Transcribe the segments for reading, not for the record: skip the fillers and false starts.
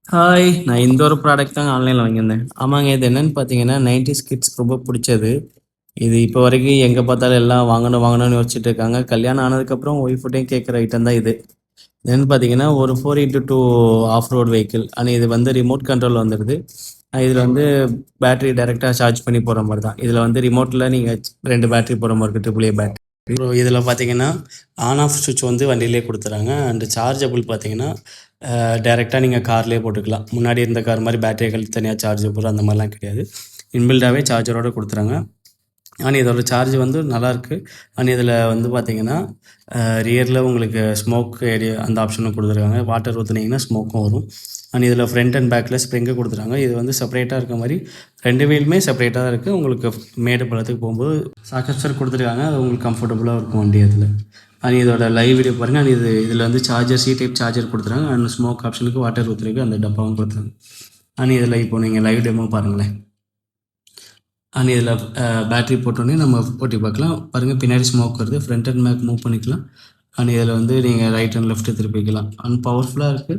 Hi! நான் இந்த ஒரு ப்ராடக்ட் தாங்க ஆன்லைன்ல வாங்கியிருந்தேன். ஆமாங்க. இது என்னன்னு பார்த்தீங்கன்னா, 90ஸ் கிட்ஸ்க்கு ரொம்ப புடிச்சது. இது இப்போ வரைக்கும் எங்க பார்த்தாலும் எல்லாம் வாங்கணும், வாங்கணும்னு யோசிச்சுட்டு இருக்காங்க. கல்யாணம் ஆனதுக்கப்புறம் ஒய்ஃப்ட்டயும் கேட்குற ஐட்டம் தான் இது. என்னன்னு பார்த்தீங்கன்னா, ஒரு 4x2 ஆஃப் ரோட் வெஹிக்கிள். ஆனா இது வந்து ரிமோட் கண்ட்ரோல் வந்துடுது. இதில வந்து பேட்டரி டைரக்ட்டா சார்ஜ் பண்ணி போற மாரி தான். இதில வந்து ரிமோட்ல நீங்க 2 பேட்டரி போற மாரி இருக்கு. AAA battery. அப்புறம் இதில பார்த்தீங்கன்னா, ஆன் ஆஃப் ஸ்விட்ச் வந்து வண்டியிலேயே குடுத்துறாங்க. அண்ட் சார்ஜபிள் பார்த்தீங்கன்னா, டைரக்ட்டா நீங்க கார்லயே போட்டுக்கலாம். முன்னாடி இருந்த கார் மாரி பேட்டரிய கழட்டி தனியா சார்ஜர் போடுற அந்த மாரிலாம் கிடையாது. இன்பில்டாவே சார்ஜரோட குடுத்துறாங்க. ஆனா இதோட சார்ஜ் வந்து நல்லாயிருக்கு. அண்ட் இதில வந்து பார்த்தீங்கன்னா, ரியர்ல உங்களுக்கு ஸ்மோக் ஏரியா அந்த ஆப்ஷனும் குடுத்துருக்காங்க. வாட்டர் ஊத்துனீங்கன்னா ஸ்மோக்கும் வரும். அண்ட் இதில ஃப்ரண்ட் அண்ட் பேக்ல ஸ்ப்ரிங்கு குடுத்துருக்காங்க. இது வந்து செப்பரேட்டா இருக்க மாரி 2 வீலுமே செப்பரேட்டா தான் இருக்கு. உங்களுக்கு மேடு பள்ளத்துக்கு போம்போது சாக்கப்சர் குடுத்துருக்காங்க. அது உங்களுக்கு கம்ஃபர்டபுளா இருக்கும் வண்டி அதில. அண்ட் இதோட லைவ் வீடியோ பாருங்க. அண்ட் இதில வந்து சார்ஜர் சி டைப் சார்ஜர் குடுத்துருக்காங்க. அண்ட் ஸ்மோக் ஆப்ஷனுக்கு வாட்டர் ஊத்துறதுக்கு அந்த டப்பாவும் குடுத்துருக்காங்க. அண்ட் இதில இப்போ நீங்க லைவ் டெமோ பாருங்களேன். அண்ட் இதில பேட்டரி போட்டோனே நம்ம ஓட்டி பார்க்கலாம். பாருங்க பின்னாடி ஸ்மோக் வருது. ஃப்ரண்ட் அண்ட் பேக் மூவ் பண்ணிக்கலாம். அண்ட் இதில வந்து நீங்க ரைட் அண்ட் லெஃப்ட் திருப்பிக்கலாம். அண்ட் பவர்ஃபுல்லா இருக்கு.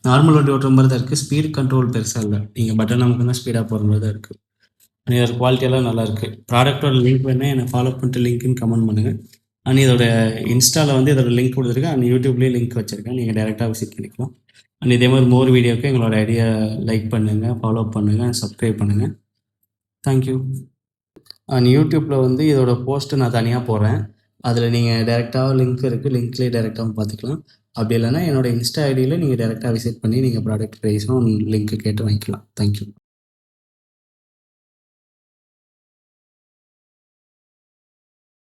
நார்மல் வண்டி ஓட்டுற மாரி தான் இருக்கு. ஸ்பீட் கண்ட்ரோல் பெருசா இல்ல. நீங்க பட்டன் அமுக்குனா ஸ்பீடா போற மாரி தான் இருக்கு. அண்ட் இதோட குவாலிட்டி எல்லாம் நல்லாயிருக்கு. ப்ராடக்ட்டோட லிங்க் வேணுனா என்ன ஃபாலோ பண்ணிட்டு லிங்க்ன்னு கமெண்ட் பண்ணுங்க. அண்ட் இதோட இன்ஸ்டால வந்து இதோட லிங்க் குடுத்துருக்கேன். அண்ட் யூடியூப்லயும் லிங்க் வச்சிருக்கேன். நீங்க டைரக்ட்டா விசிட் பண்ணிக்கலாம். அண்ட் இதே மாரி மோர் வீடியோக்கு எங்களோட ஐடியா லைக் பண்ணுங்க, ஃபாலோ பண்ணுங்க, சப்ஸ்கிரைப் பண்ணுங்க. Thank you. அண்ட் யூடியூப்ல வந்து இதோட போஸ்ட் நான் தனியா போடுறேன். அதில நீங்க டைரக்ட்டா லிங்க் இருக்கு. லிங்க்லயே டைரக்ட்டாவும் பார்த்துக்கலாம். அப்படி இல்லன்னா என்னோட இன்ஸ்டா ஐடியில நீங்க டைரக்ட்டா விசிட் பண்ணி நீங்க ப்ராடக்ட் பிரைஸும் லிங்க் கேட்டு வாங்கிக்கலாம். Thank you.